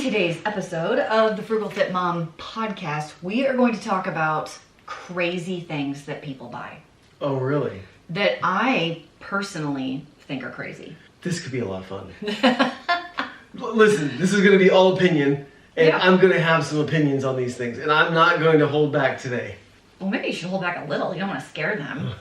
today's episode of the Frugal Fit Mom podcast, we are going to talk about crazy things that people buy. Oh, really? That I personally think are crazy. This could be a lot of fun. Listen, this is going to be all opinion, and Yeah. I'm going to have some opinions on these things, and I'm not going to hold back today. Well, maybe you should hold back a little. You don't want to scare them.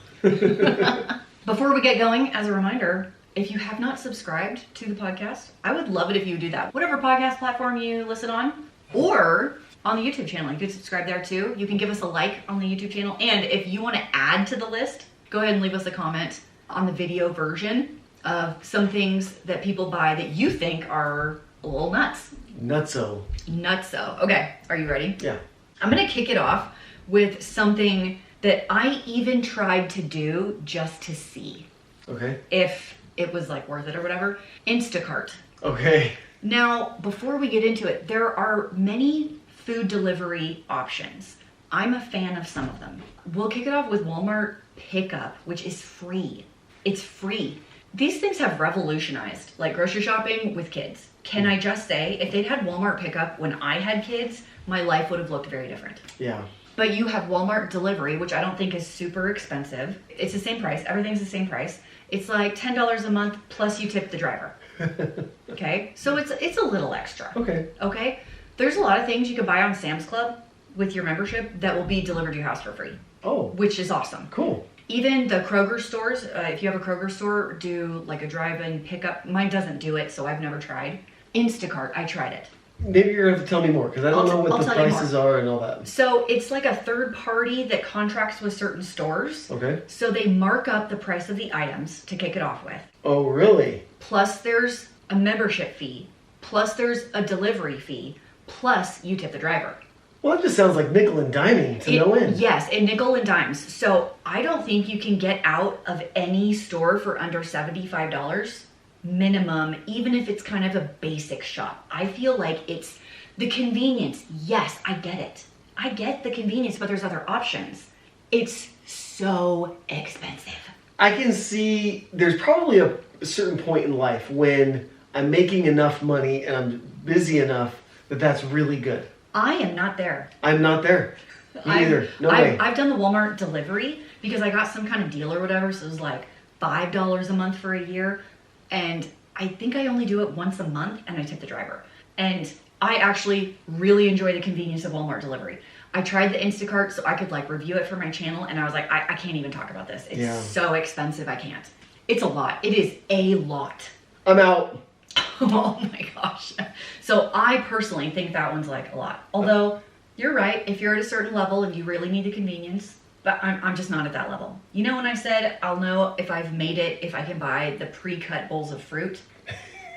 Before we get going, as a reminder, if you have not subscribed to the podcast, I would love it if you would do that. Whatever podcast platform you listen on, or on the YouTube channel. You can subscribe there too. You can give us a like on the YouTube channel. And if you want to add to the list, go ahead and leave us a comment on the video version of some things that people buy that you think are a little nuts. Nutso. Nutso. Okay, are you ready? Yeah. I'm going to kick it off with something that I even tried to do just to see Okay. if it was like worth it or whatever. Instacart. Okay. Now, before we get into it, there are many food delivery options. I'm a fan of some of them. We'll kick it off with Walmart Pickup, which is free. It's free. These things have revolutionized like grocery shopping with kids. Can I just say, if they'd had Walmart Pickup when I had kids, my life would have looked very different. Yeah. But you have Walmart delivery, which I don't think is super expensive. It's the same price. Everything's the same price. It's like $10 a month plus you tip the driver. Okay? So it's a little extra. Okay. Okay? There's a lot of things you can buy on Sam's Club with your membership that will be delivered to your house for free. Oh. Which is awesome. Cool. Even the Kroger stores, if you have a Kroger store, do like a drive-in pickup. Mine doesn't do it, so I've never tried. Instacart, I tried it. Maybe you're going to have to tell me more, because I don't know what I'll the tell you prices are and all that. So it's like a third party that contracts with certain stores. Okay. So they mark up the price of the items to kick it off with. Oh, really? Plus there's a membership fee. Plus there's a delivery fee. Plus you tip the driver. Well, it just sounds like nickel and diming to no end. Yes, and nickel and dimes. So I don't think you can get out of any store for under $75 minimum, even if it's kind of a basic shop. I feel like it's the convenience. Yes, I get it. I get the convenience, but there's other options. It's so expensive. I can see there's probably a certain point in life when I'm making enough money and I'm busy enough that that's really good. I am not there. I'm not there. Me either. No way. I've done the Walmart delivery because I got some kind of deal or whatever, so it was like $5 a month for a year. And I think I only do it once a month and I tip the driver. And I actually really enjoy the convenience of Walmart delivery. I tried the Instacart so I could like review it for my channel, and I was like, I can't even talk about this. It's so expensive, I can't. It's a lot. It is a lot. I'm out. Oh my gosh. So I personally think that one's like a lot. Although you're right, if you're at a certain level and you really need the convenience, but I'm just not at that level. You know when I said I'll know if I've made it, if I can buy the pre-cut bowls of fruit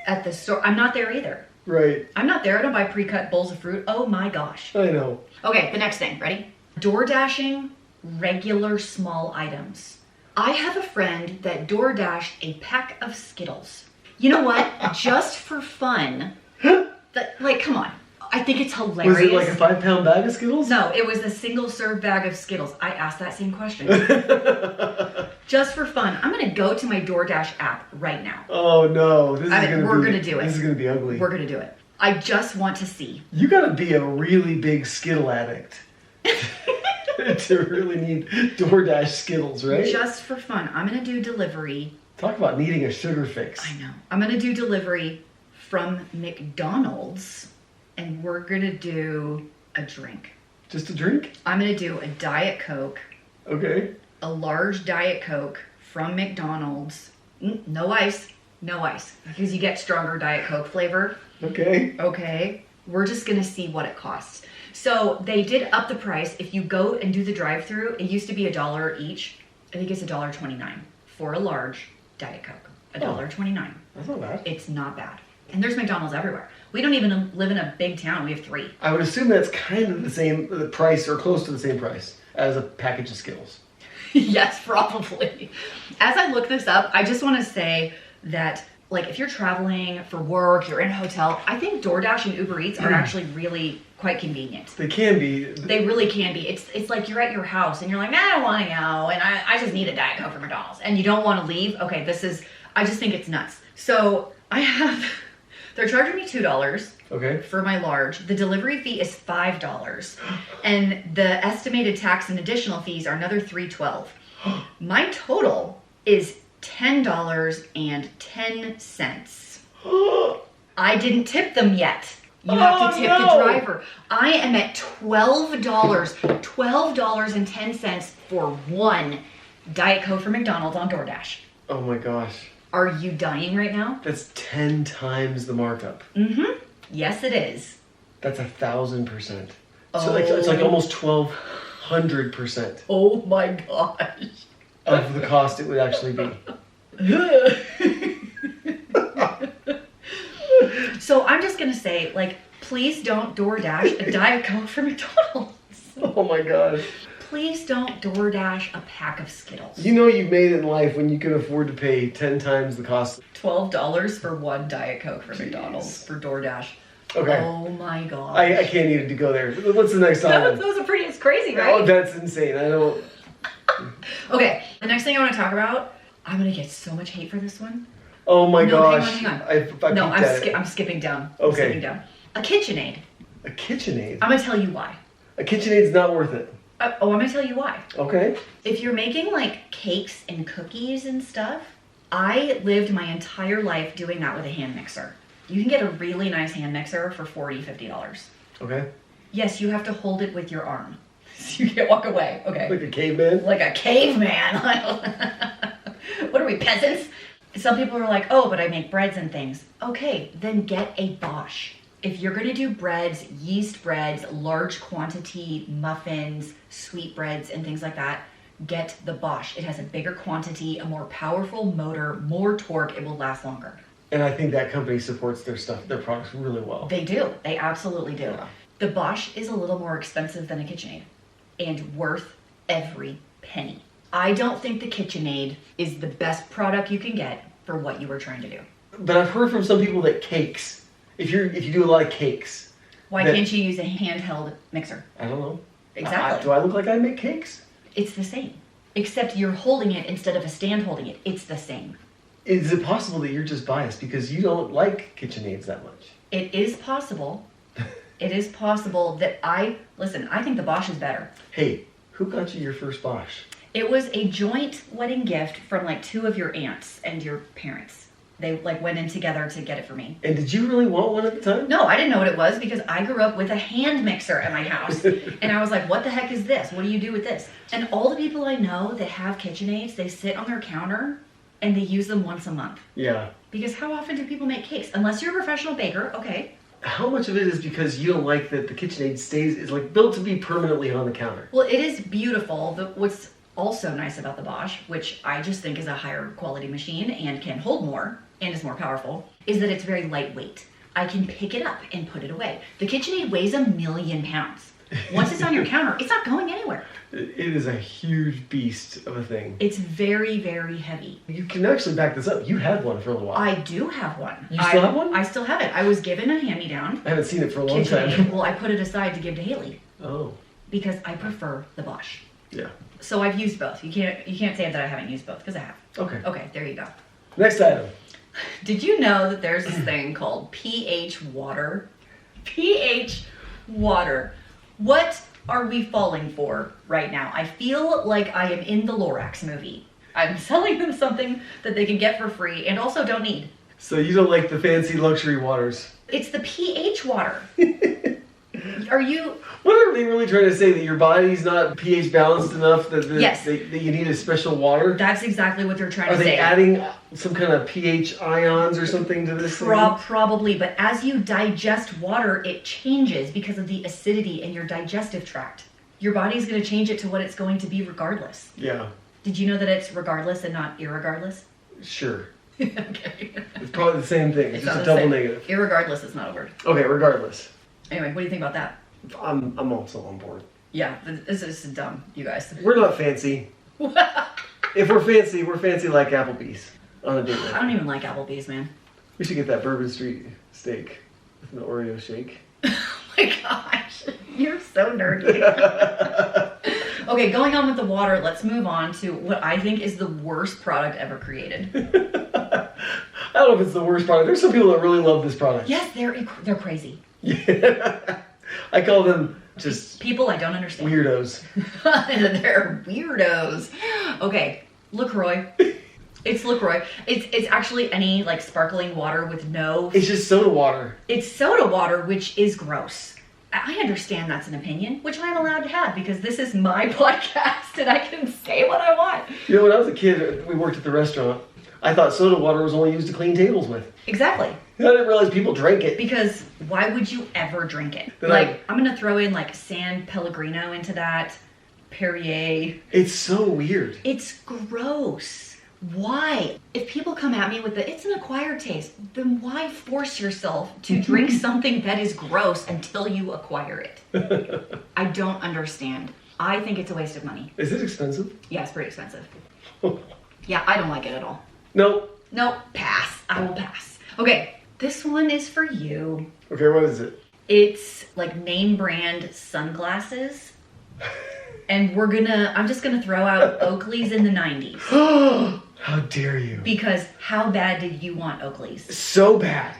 at the store? I'm not there either. Right. I'm not there. I don't buy pre-cut bowls of fruit. Oh my gosh. I know. Okay, the next thing. Ready? Door dashing regular small items. I have a friend that door dashed a pack of Skittles. You know what? Just for fun. Like, come on. I think it's hilarious. Was it like a 5-pound bag of Skittles? No, it was a single serve bag of Skittles. I asked that same question. Just for fun. I'm going to go to my DoorDash app right now. Oh no. We're going to do it. This is going to be ugly. We're going to do it. I just want to see. You got to be a really big Skittle addict to really need DoorDash Skittles, right? Just for fun. I'm going to do delivery. Talk about needing a sugar fix. I know. I'm going to do delivery from McDonald's, and we're going to do a drink. Just a drink? I'm going to do a Diet Coke. Okay. A large Diet Coke from McDonald's. No ice. No ice. Because you get stronger Diet Coke flavor. Okay. Okay. We're just going to see what it costs. So they did up the price. If you go and do the drive-thru, it used to be $1 each. I think it's $1.29 for a large Diet Coke. $1.29. That's not bad. It's not bad. And there's McDonald's everywhere. We don't even live in a big town. We have 3. I would assume that's kind of the same price or close to the same price as a package of Skittles. Yes, probably. As I look this up, I just want to say that, like, if you're traveling for work, you're in a hotel, I think DoorDash and Uber Eats are actually really quite convenient. They can be. They really can be. It's like you're at your house and you're like, I don't want to go, and I just need a Diet Coke from McDonald's, and you don't want to leave. Okay, I just think it's nuts. So I have They're charging me $2 Okay. for my large. The delivery fee is $5. And the estimated tax and additional fees are another $3.12. My total is $10.10. I didn't tip them yet. You have to tip the driver. I am at $12.10 for one Diet Coke from McDonald's on DoorDash. Oh my gosh. Are you dying right now? That's 10 times the markup. Mm-hmm. Yes, it is. That's 1,000%. So it's like almost 1,200% Oh my gosh. of the cost it would actually be. So I'm just gonna say, like, please don't DoorDash a Diet Coke from McDonald's. Oh my gosh. Please don't DoorDash a pack of Skittles. You know you've made it in life when you can afford to pay 10 times the cost. $12 for one Diet Coke from McDonald's for DoorDash. Okay. Oh my god. I can't even to go there. What's the next item? It's crazy, right? Oh, that's insane. I don't. Okay, the next thing I want to talk about, I'm gonna get so much hate for this one. Oh my No, gosh. hang on. I No, peeked at it. I'm skipping down. Okay. I'm skipping down. A KitchenAid. A KitchenAid? I'm gonna tell you why. A KitchenAid's not worth it. I'm gonna tell you why. Okay. If you're making like cakes and cookies and stuff, I lived my entire life doing that with a hand mixer. You can get a really nice hand mixer for $40, $50. Okay. Yes, you have to hold it with your arm. So you can't walk away. Okay. Like a caveman? Like a caveman. What are we, peasants? Some people are like, oh, but I make breads and things. Okay, then get a Bosch. If you're gonna do breads, yeast breads, large quantity muffins, sweetbreads, and things like that, get the Bosch. It has a bigger quantity, a more powerful motor, more torque, it will last longer. And I think that company supports their products really well. They do, they absolutely do. Yeah. The Bosch is a little more expensive than a KitchenAid and worth every penny. I don't think the KitchenAid is the best product you can get for what you were trying to do. But I've heard from some people that cakes, if you do a lot of cakes. Why can't you use a handheld mixer? I don't know. Exactly. Do I look like I make cakes? It's the same. Except you're holding it instead of a stand holding it. It's the same. Is it possible that you're just biased because you don't like KitchenAids that much? It is possible. It is possible that I think the Bosch is better. Hey, who got you your first Bosch? It was a joint wedding gift from like two of your aunts and your parents. They like went in together to get it for me. And did you really want one at the time? No, I didn't know what it was because I grew up with a hand mixer at my house. And I was like, what the heck is this? What do you do with this? And all the people I know that have KitchenAids, they sit on their counter and they use them once a month. Yeah. Because how often do people make cakes? Unless you're a professional baker, okay. How much of it is because you don't like that the KitchenAid is like built to be permanently on the counter? Well, it is beautiful. What's also nice about the Bosch, which I just think is a higher quality machine and can hold more and is more powerful, is that it's very lightweight. I can pick it up and put it away. The KitchenAid weighs 1,000,000 pounds. Once it's on your counter, it's not going anywhere. It is a huge beast of a thing. It's very, very heavy. You can actually back this up. You had one for a little while. I do have one. You still have one? I still have it. I was given a hand-me-down. I haven't seen it for a long KitchenAid. time. Well, I put it aside to give to Haley Oh. because I prefer the Bosch. Yeah. So I've used both. You can't say that I haven't used both because I have. Okay. Okay, there you go. Next item. Did you know that there's this thing called pH water? pH water. What are we falling for right now? I feel like I am in the Lorax movie. I'm selling them something that they can get for free and also don't need. So you don't like the fancy luxury waters? It's the pH water. Are you... What are they really trying to say? That your body's not pH balanced enough that, Yes. that you need a special water? That's exactly what they're trying Are to they say. adding some kind of pH ions or something to this thing? Probably, but as you digest water, it changes because of the acidity in your digestive tract. Your body's going to change it to what it's going to be regardless. Yeah. Did you know that it's regardless and not irregardless? Sure. Okay. It's probably the same thing. It's just not a the double same. negative. Irregardless is not a word. Okay, regardless. Anyway, what do you think about that? I'm also on board. Yeah, this is dumb, you guys. We're not fancy. If we're fancy like Applebee's on a date night. I don't even like Applebee's, man. We should get that Bourbon Street steak with an Oreo shake. Oh my gosh, you're so nerdy. Okay, going on with the water, let's move on to what I think is the worst product ever created. I don't know if it's the worst product. There's some people that really love this product. Yes, they're crazy. Yeah. I call them just People I don't understand. weirdos. They're weirdos. Okay, LaCroix. It's LaCroix. It's actually any like sparkling water with no. It's just soda water. It's soda water, which is gross. I understand that's an opinion, which I'm allowed to have because this is my podcast and I can say what I want. You know, when I was a kid, we worked at the restaurant. I thought soda water was only used to clean tables with. Exactly. I didn't realize people drank it. Because why would you ever drink it? But like, I'm going to throw in like San Pellegrino into that. Perrier. It's so weird. It's gross. Why? If people come at me with it's an acquired taste, then why force yourself to drink something that is gross until you acquire it? I don't understand. I think it's a waste of money. Is it expensive? Yeah, it's pretty expensive. Yeah, I don't like it at all. Nope. Nope, pass. I will pass. Okay, this one is for you. Okay, what is it? It's like name brand sunglasses. And I'm just gonna throw out Oakley's in the 90s. How dare you? Because how bad did you want Oakley's? So bad.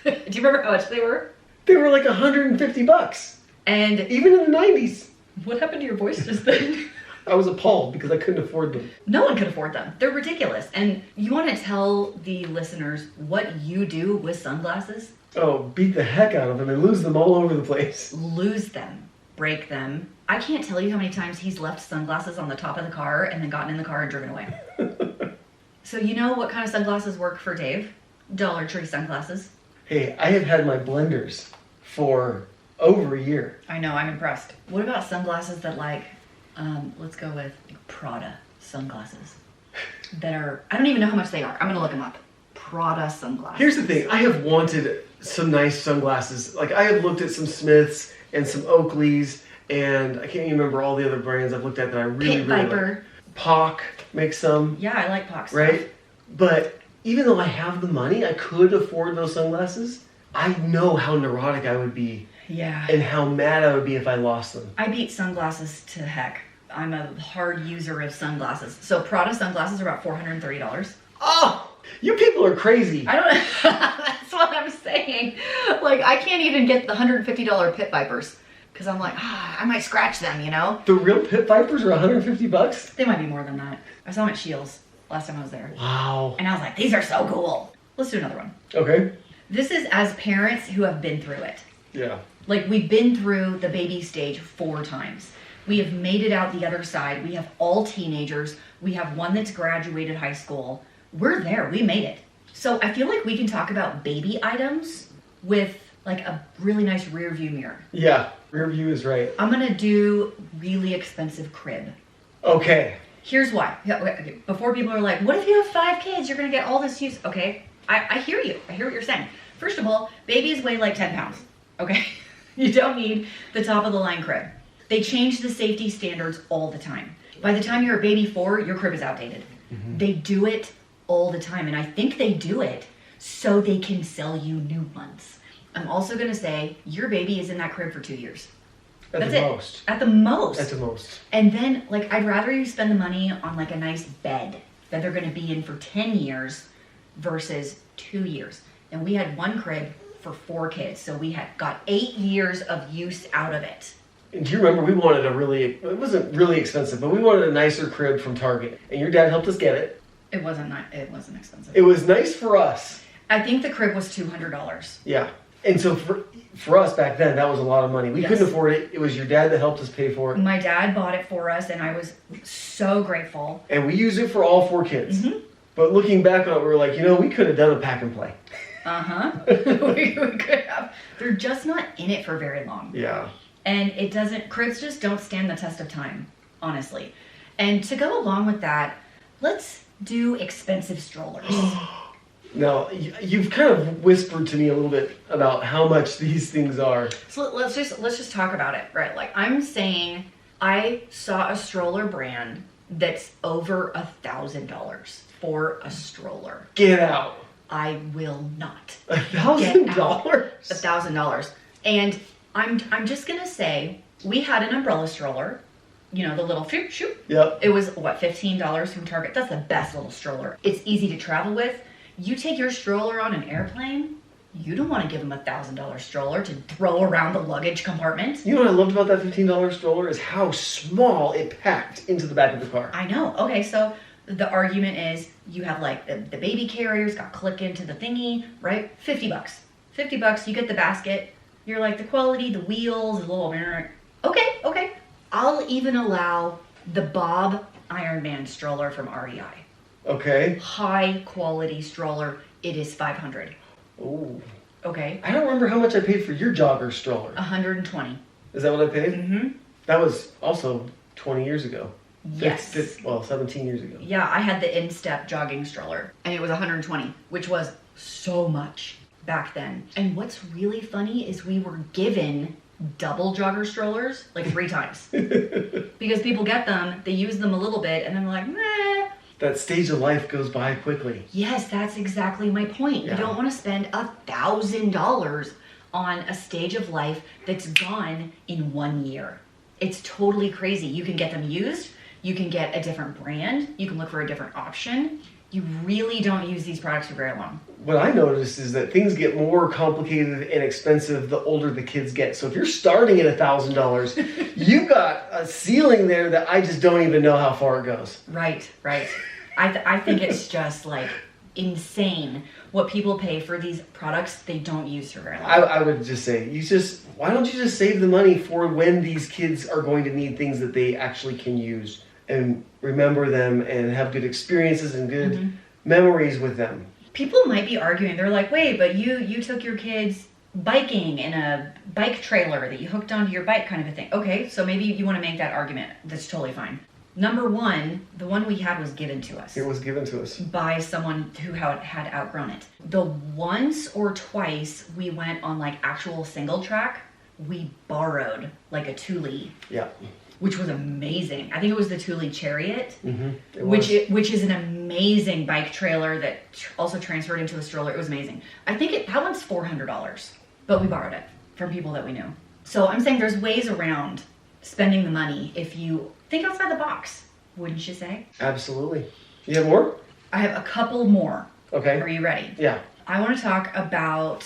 Do you remember how much they were? They were like $150. And Even in the 90s. what happened to your voice just then? I was appalled because I couldn't afford them. No one could afford them. They're ridiculous. And you want to tell the listeners what you do with sunglasses? Oh, beat the heck out of them and lose them all over the place. Lose them. Break them. I can't tell you how many times he's left sunglasses on the top of the car and then gotten in the car and driven away. So you know what kind of sunglasses work for Dave? Dollar Tree sunglasses. Hey, I have had my blenders for over a year. I know, I'm impressed. What about sunglasses that let's go with Prada sunglasses that are, I don't even know how much they are. I'm going to look them up. Prada sunglasses. Here's the thing. I have wanted some nice sunglasses. Like, I have looked at some Smiths and some Oakleys, and I can't even remember all the other brands I've looked at that I really, Pit really Viper. like. POC makes some. Yeah, I like POC stuff. Right? But even though I have the money, I could afford those sunglasses. I know how neurotic I would be. Yeah. And how mad I would be if I lost them. I beat sunglasses to heck. I'm a hard user of sunglasses. So Prada sunglasses are about $430. Oh! You people are crazy. I don't that's what I'm saying. Like, I can't even get the $150 Pit Vipers. Because I'm like, I might scratch them, you know? The real Pit Vipers are $150? They might be more than that. I saw them at Shields last time I was there. Wow. And I was like, these are so cool. Let's do another one. Okay. This is as parents who have been through it. Yeah. Like, we've been through the baby stage 4 times. We have made it out the other side. We have all teenagers. We have one that's graduated high school. We're there. We made it. So I feel like we can talk about baby items with like a really nice rear view mirror. Yeah. Rear view is right. I'm going to do really expensive crib. Okay. Here's why. Okay. Before people are like, what if you have 5 kids? You're going to get all this use. Okay. I hear you. I hear what you're saying. First of all, babies weigh like 10 pounds. Okay. You don't need the top of the line crib. They change the safety standards all the time. By the time you're a baby 4, your crib is outdated. Mm-hmm. They do it all the time. And I think they do it so they can sell you new ones. I'm also going to say your baby is in that crib for 2 years. At the most. At the most. At the most. And then, like, I'd rather you spend the money on like a nice bed that they're going to be in for 10 years versus 2 years. And we had one crib for 4 kids. So we had got 8 years of use out of it. And do you remember we wanted it wasn't really expensive, but we wanted a nicer crib from Target. And your dad helped us get it. It wasn't expensive. It was nice for us. I think the crib was $200. Yeah. And so for us back then, that was a lot of money. We couldn't afford it. It was your dad that helped us pay for it. My dad bought it for us, and I was so grateful. And we used it for all 4 kids. Mm-hmm. But looking back on it, we were like, we could have done a pack and play. Uh-huh. we could have. They're just not in it for very long. Yeah. And cribs just don't stand the test of time, honestly. And to go along with that, let's do expensive strollers. Now, you've kind of whispered to me a little bit about how much these things are. So let's just talk about it, right? Like, I'm saying I saw a stroller brand that's over $1,000 for a stroller. Get out. I will not. $1,000? $1,000. And I'm just gonna say we had an umbrella stroller, the little shoot. Yep. It was $15 from Target. That's the best little stroller. It's easy to travel with. You take your stroller on an airplane, you don't want to give them $1,000 stroller to throw around the luggage compartment. You know what I loved about that $15 stroller is how small it packed into the back of the car. I know. Okay, so the argument is you have like the baby carriers got click into the thingy, right? $50. $50, you get the basket. You're like, the quality, the wheels, the little... Okay. I'll even allow the Bob Ironman stroller from REI. Okay. High quality stroller. It is $500. Oh. Okay. I don't remember how much I paid for your jogger stroller. $120. Is that what I paid? Mm-hmm. That was also 20 years ago. Yes. 17 years ago. Yeah, I had the in-step jogging stroller, and it was $120, which was so much back then. And what's really funny is we were given double jogger strollers like 3 times. Because people get them, they use them a little bit, and then they're like, meh. That stage of life goes by quickly. Yes, that's exactly my point. Yeah. You don't want to spend $1,000 on a stage of life that's gone in 1 year. It's totally crazy. You can get them used. You can get a different brand. You can look for a different option. You really don't use these products for very long. What I noticed is that things get more complicated and expensive the older the kids get. So if you're starting at $1,000, you've got a ceiling there that I just don't even know how far it goes. Right. I think it's just like insane what people pay for these products they don't use for very long. I would just say, why don't you just save the money for when these kids are going to need things that they actually can use and remember them and have good experiences and good memories with them. People might be arguing. They're like, wait, but you took your kids biking in a bike trailer that you hooked onto your bike kind of a thing. Okay, so maybe you want to make that argument. That's totally fine. Number one, the one we had was given to us. It was given to us. By someone who had outgrown it. The once or twice we went on like actual single track, we borrowed like a Thule. Yeah. Which was amazing. I think it was the Thule Chariot, which is an amazing bike trailer that also transferred into a stroller. It was amazing. I think that one's $400, but we borrowed it from people that we knew. So I'm saying there's ways around spending the money if you think outside the box, wouldn't you say? Absolutely. You have more? I have a couple more. Okay. Are you ready? Yeah. I want to talk about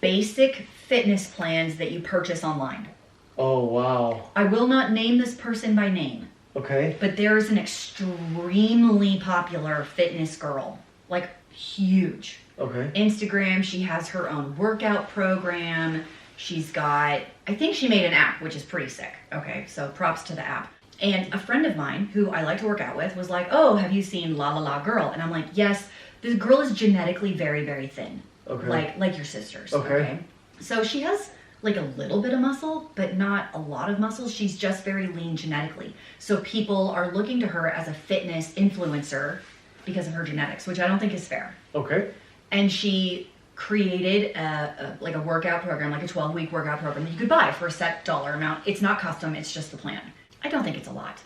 basic fitness plans that you purchase online. Oh, wow. I will not name this person by name. Okay. But there is an extremely popular fitness girl, like huge. Okay. Instagram, she has her own workout program. She's got, I think she made an app, which is pretty sick. Okay, so props to the app. And a friend of mine who I like to work out with was like, oh, have you seen La La La Girl? And I'm like, yes, this girl is genetically very, very thin. Okay. Like your sisters. Okay. So she has like a little bit of muscle, but not a lot of muscle. She's just very lean genetically. So people are looking to her as a fitness influencer because of her genetics, which I don't think is fair. Okay. And she created a workout program, like a 12-week workout program that you could buy for a set dollar amount. It's not custom, it's just the plan. I don't think it's a lot,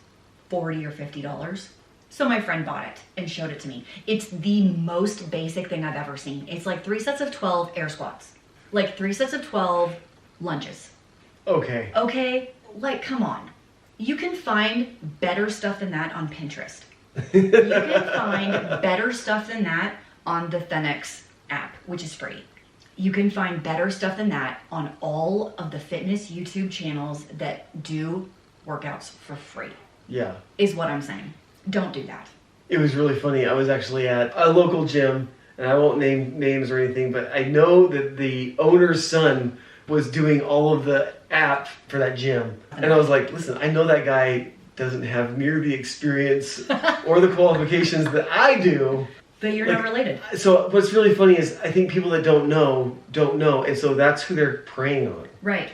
$40 or $50. So my friend bought it and showed it to me. It's the most basic thing I've ever seen. It's like 3 sets of 12 air squats, like 3 sets of 12 lunges. Okay, like come on. You can find better stuff than that on Pinterest. You can find better stuff than that on the Thenx app, which is free. You can find better stuff than that on all of the fitness YouTube channels that do workouts for free. Yeah. Is what I'm saying. Don't do that. It was really funny. I was actually at a local gym, and I won't name names or anything, but I know that the owner's son was doing all of the app for that gym. And I was like, listen, I know that guy doesn't have near the experience or the qualifications that I do. But you're not related. So what's really funny is I think people that don't know. And so that's who they're preying on. Right.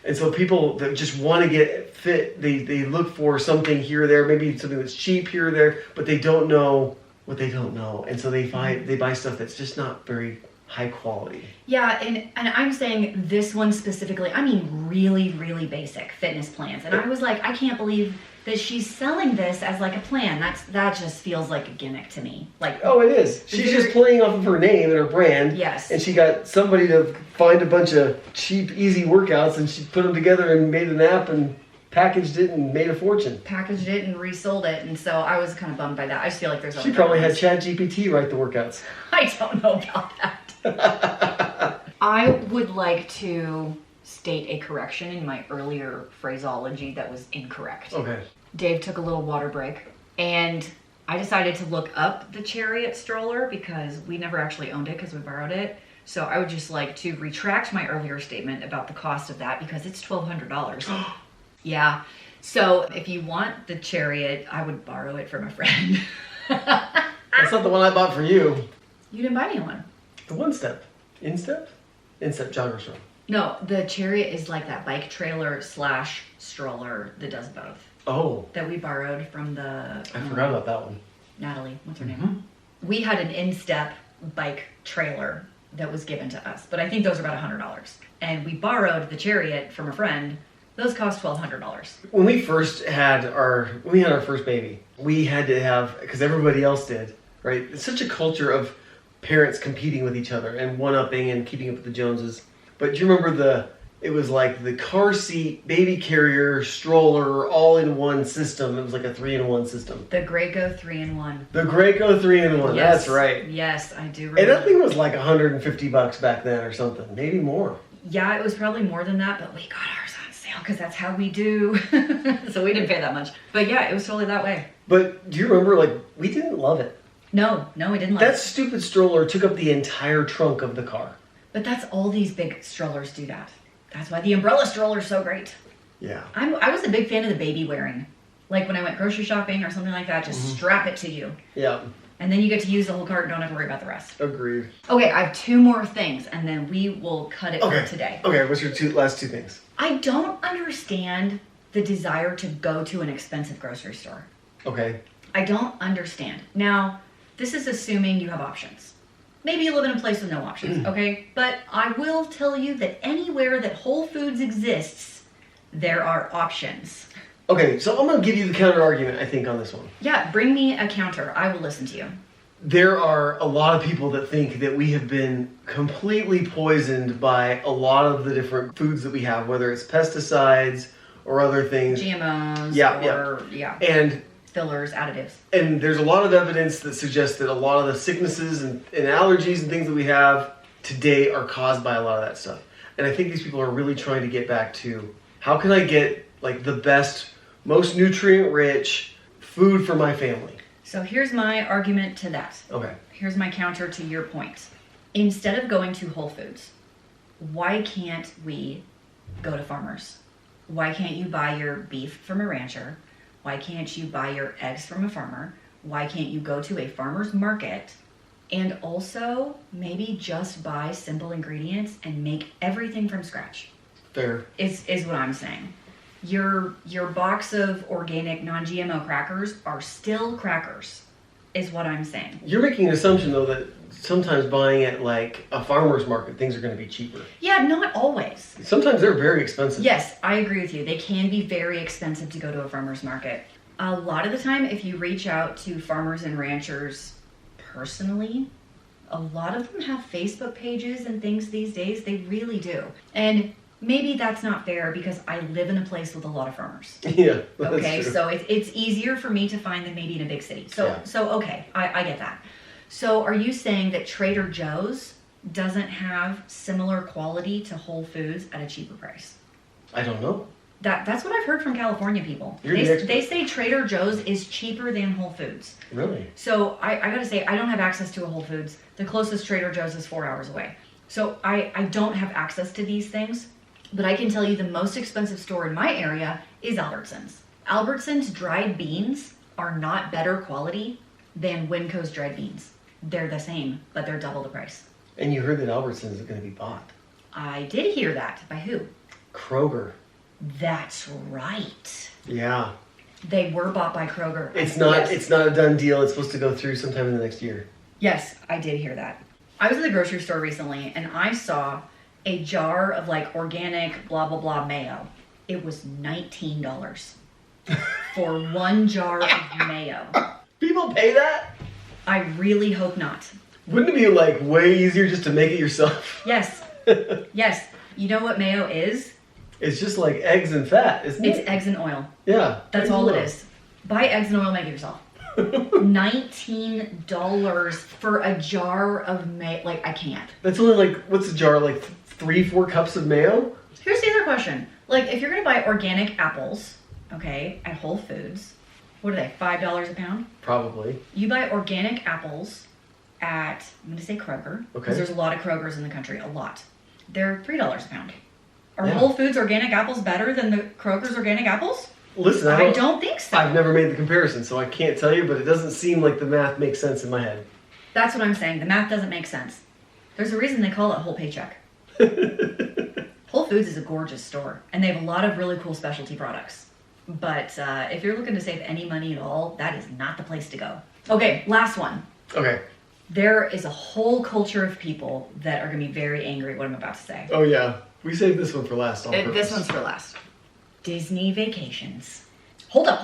And so people that just want to get fit, they look for something here or there, maybe something that's cheap here or there, but they don't know what they don't know. And so they buy stuff that's just not very high quality. Yeah, and I'm saying this one specifically, I mean really, really basic fitness plans. And I was like, I can't believe that she's selling this as like a plan. That just feels like a gimmick to me. Like, oh, it is. She's just playing off of her name and her brand. Yes. And she got somebody to find a bunch of cheap, easy workouts, and she put them together and made an app and packaged it and made a fortune. Packaged it and resold it, and so I was kind of bummed by that. I just feel like there's She probably had ChatGPT write the workouts. I don't know about that. I would like to state a correction in my earlier phraseology that was incorrect. Okay. Dave took a little water break, and I decided to look up the Chariot stroller because we never actually owned it because we borrowed it. So I would just like to retract my earlier statement about the cost of that because it's $1,200. Yeah. So if you want the Chariot, I would borrow it from a friend. That's not the one I bought for you. You didn't buy me one. The one step. Instep? Instep jogger stroller. No, the Chariot is like that bike trailer / stroller that does both. Oh. That we borrowed from the... I forgot about that one. Natalie, what's her name? We had an Instep bike trailer that was given to us, but I think those are about $100. And we borrowed the Chariot from a friend. Those cost $1,200. When we had our first baby, we had to have, because everybody else did, right? It's such a culture of parents competing with each other and one-upping and keeping up with the Joneses. But do you remember it was like the car seat, baby carrier, stroller, all in one system. It was like a 3-in-1 system. The Graco 3-in-1. The Graco 3-in-1, yes. That's right. Yes, I do remember. And that thing was like $150 back then or something, maybe more. Yeah, it was probably more than that, but we got ours on sale because that's how we do. So we didn't pay that much. But yeah, it was totally that way. But do you remember, we didn't love it. No, we didn't love it. That stupid stroller took up the entire trunk of the car. But that's all these big strollers do that. That's why the umbrella stroller is so great. Yeah. I was a big fan of the baby wearing. Like when I went grocery shopping or something like that, just strap it to you. Yeah. And then you get to use the whole cart and don't have to worry about the rest. Agreed. Okay, I have 2 more things and then we will cut it for today. Okay, what's your last 2 things? I don't understand the desire to go to an expensive grocery store. Okay. I don't understand. Now, this is assuming you have options. Maybe you live in a place with no options, okay? But I will tell you that anywhere that Whole Foods exists, there are options. Okay, so I'm going to give you the counter argument, I think, on this one. Yeah, bring me a counter. I will listen to you. There are a lot of people that think that we have been completely poisoned by a lot of the different foods that we have, whether it's pesticides or other things. GMOs Yeah. And fillers, additives. And there's a lot of evidence that suggests that a lot of the sicknesses and allergies and things that we have today are caused by a lot of that stuff. And I think these people are really trying to get back to, how can I get the best, most nutrient-rich food for my family? So here's my argument to that. Okay. Here's my counter to your point. Instead of going to Whole Foods, why can't we go to farmers? Why can't you buy your beef from a rancher? Why can't you buy your eggs from a farmer? Why can't you go to a farmer's market and also maybe just buy simple ingredients and make everything from scratch? Fair. Is what I'm saying. Your box of organic non-GMO crackers are still crackers, is what I'm saying. You're making an assumption, though, that sometimes buying at a farmer's market, things are going to be cheaper. Yeah, not always. Sometimes they're very expensive. Yes, I agree with you. They can be very expensive to go to a farmer's market. A lot of the time, if you reach out to farmers and ranchers personally, a lot of them have Facebook pages and things these days. They really do. And maybe that's not fair because I live in a place with a lot of farmers. Yeah, that's okay, true. so it's easier for me to find than maybe in a big city. So okay, I get that. So are you saying that Trader Joe's doesn't have similar quality to Whole Foods at a cheaper price? I don't know. That's what I've heard from California people. You're the expert. They say Trader Joe's is cheaper than Whole Foods. Really? So I gotta say, I don't have access to a Whole Foods. The closest Trader Joe's is 4 hours away. So I don't have access to these things, but I can tell you the most expensive store in my area is Albertsons. Albertsons dried beans are not better quality than Winco's dried beans. They're the same, but they're double the price. And you heard that Albertsons is going to be bought. I did hear that. By who? Kroger. That's right. Yeah. They were bought by Kroger. It's not. Yes. It's not a done deal. It's supposed to go through sometime in the next year. Yes, I did hear that. I was at the grocery store recently and I saw a jar of organic blah blah blah mayo. It was $19 for 1 jar of mayo. People pay that? I really hope not. Wouldn't it be way easier just to make it yourself? Yes. Yes. You know what mayo is? It's just like eggs and fat, isn't it? It's eggs and oil. Yeah. That's all it is. Buy eggs and oil, make it yourself. $19 for a jar of mayo. Like, I can't. That's only like, what's a jar? Like 3-4 cups of mayo? Here's the other question. Like, if you're going to buy organic apples, okay, at Whole Foods, what are they, $5 a pound? Probably. You buy organic apples at, I'm going to say Kroger, because there's a lot of Krogers in the country, a lot. They're $3 a pound. Are Whole Foods organic apples better than the Kroger's organic apples? Listen, I don't think so. I've never made the comparison, so I can't tell you, but it doesn't seem like the math makes sense in my head. That's what I'm saying. The math doesn't make sense. There's a reason they call it Whole Paycheck. Whole Foods is a gorgeous store, and they have a lot of really cool specialty products. But if you're looking to save any money at all, that is not the place to go. Okay, last one. Okay. There is a whole culture of people that are going to be very angry at what I'm about to say. Oh, yeah. We saved this one for last on purpose. This one's for last. Disney vacations. Hold up.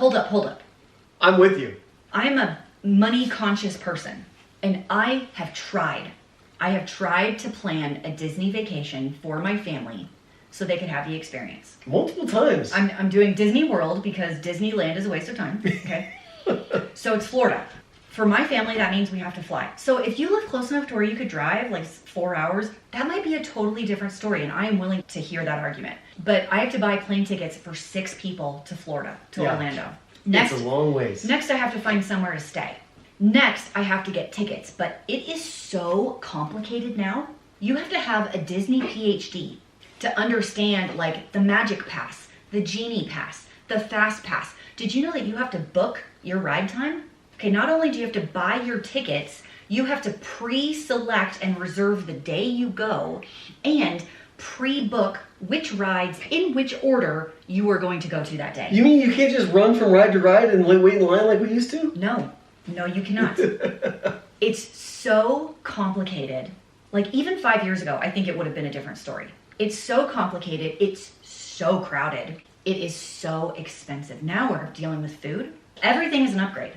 I'm with you. I'm a money-conscious person, and I have tried to plan a Disney vacation for my family so they could have the experience. Multiple times. I'm doing Disney World because Disneyland is a waste of time, okay? So it's Florida. For my family, that means we have to fly. So if you live close enough to where you could drive like 4 hours, that might be a totally different story, and I am willing to hear that argument. But I have to buy plane tickets for 6 people to Florida, to Orlando. It's a long ways. Next, I have to find somewhere to stay. Next, I have to get tickets, but it is so complicated now. You have to have a Disney PhD to understand like the Magic Pass, the Genie Pass, the Fast Pass. Did you know that you have to book your ride time? Okay, not only do you have to buy your tickets, you have to pre-select and reserve the day you go and pre-book which rides in which order you are going to go to that day. You mean you can't just run from ride to ride and wait in line like we used to? No, you cannot. It's so complicated. Like even 5 years ago, I think it would have been a different story. It's so complicated. It's so crowded. It is so expensive. Now we're dealing with food. Everything is an upgrade.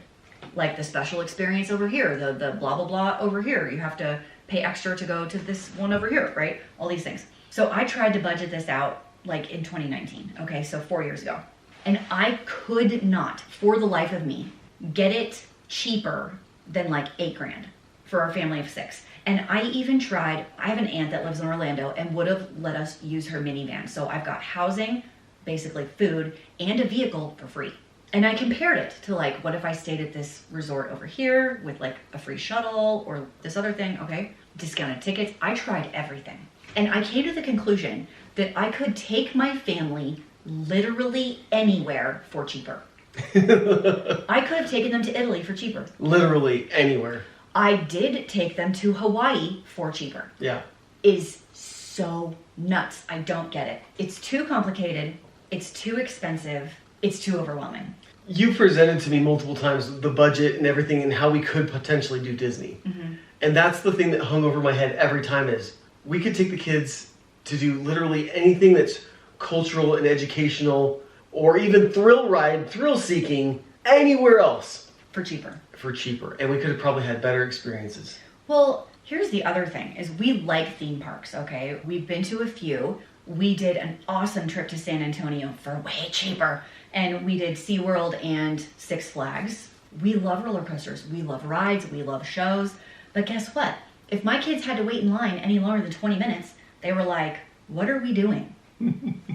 Like the special experience over here, the blah, blah, blah over here. You have to pay extra to go to this one over here, right? All these things. So I tried to budget this out like in 2019. Okay, so 4 years ago. And I could not, for the life of me, get it cheaper than like $8,000 for our family of 6. And I even tried, I have an aunt that lives in Orlando and would have let us use her minivan. So I've got housing, basically food, and a vehicle for free. And I compared it to like, what if I stayed at this resort over here with like a free shuttle or this other thing, okay? Discounted tickets. I tried everything. And I came to the conclusion that I could take my family literally anywhere for cheaper. I could have taken them to Italy for cheaper. Literally anywhere. I did take them to Hawaii for cheaper. Yeah. Is so nuts. I don't get it. It's too complicated. It's too expensive. It's too overwhelming. You presented to me multiple times the budget and everything and how we could potentially do Disney. Mm-hmm. And that's the thing that hung over my head every time is we could take the kids to do literally anything that's cultural and educational or even thrill seeking anywhere else. For cheaper. And we could have probably had better experiences. Well, here's the other thing is we like theme parks, okay? We've been to a few. We did an awesome trip to San Antonio for way cheaper. And we did SeaWorld and Six Flags. We love roller coasters. We love rides. We love shows. But guess what? If my kids had to wait in line any longer than 20 minutes, they were like, what are we doing?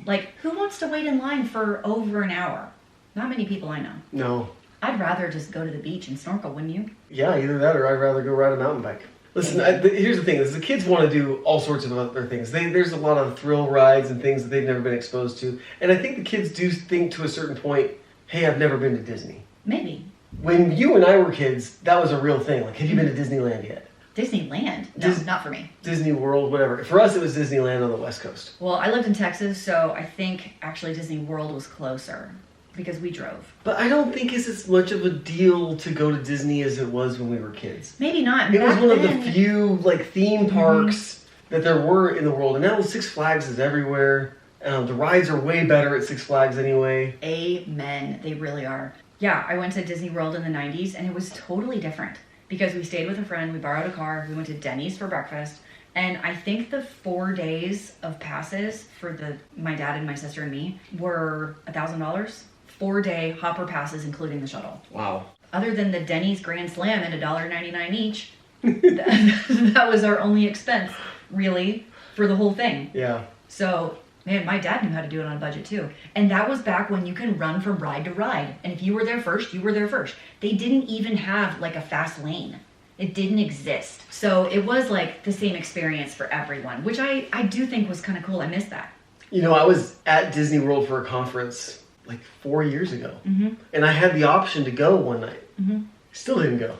Like, who wants to wait in line for over an hour? Not many people I know. No. I'd rather just go to the beach and snorkel, wouldn't you? Yeah, either that or I'd rather go ride a mountain bike. Listen, here's the thing, is the kids want to do all sorts of other things. There's a lot of thrill rides and things that they've never been exposed to. And I think the kids do think to a certain point, hey, I've never been to Disney. Maybe. When you and I were kids, that was a real thing. Like, have you been to Disneyland yet? Disneyland? No, not for me. Disney World, whatever. For us, it was Disneyland on the West Coast. Well, I lived in Texas, so I think actually Disney World was closer because we drove. But I don't think it's as much of a deal to go to Disney as it was when we were kids. Maybe not. It was one of the few theme parks that there were in the world. And now Six Flags is everywhere. The rides are way better at Six Flags anyway. Amen. They really are. Yeah, I went to Disney World in the 90s and it was totally different because we stayed with a friend, we borrowed a car, we went to Denny's for breakfast, And I think the 4 days of passes for my dad and my sister and me were $1,000. 4-day hopper passes, including the shuttle. Wow. Other than the Denny's Grand Slam at $1.99 each, that was our only expense, really, for the whole thing. Yeah. So, man, my dad knew how to do it on a budget too. And that was back when you can run from ride to ride. And if you were there first, you were there first. They didn't even have like a fast lane. It didn't exist. So it was like the same experience for everyone, which I do think was kind of cool. I missed that. You know, I was at Disney World for a conference like 4 years ago. Mm-hmm. And I had the option to go one night. Mm-hmm. Still didn't go.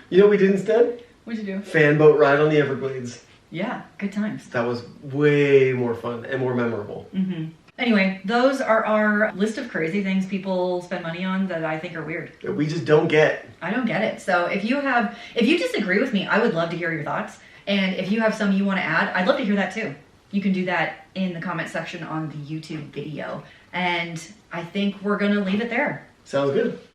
You know what we did instead? What'd you do? Fan boat ride on the Everglades. Yeah, good times. That was way more fun and more memorable. Mm-hmm. Anyway, those are our list of crazy things people spend money on that I think are weird. That we just don't get. I don't get it. So if you disagree with me, I would love to hear your thoughts. And if you have some you want to add, I'd love to hear that too. You can do that in the comment section on the YouTube video. And I think we're going to leave it there. Sounds good.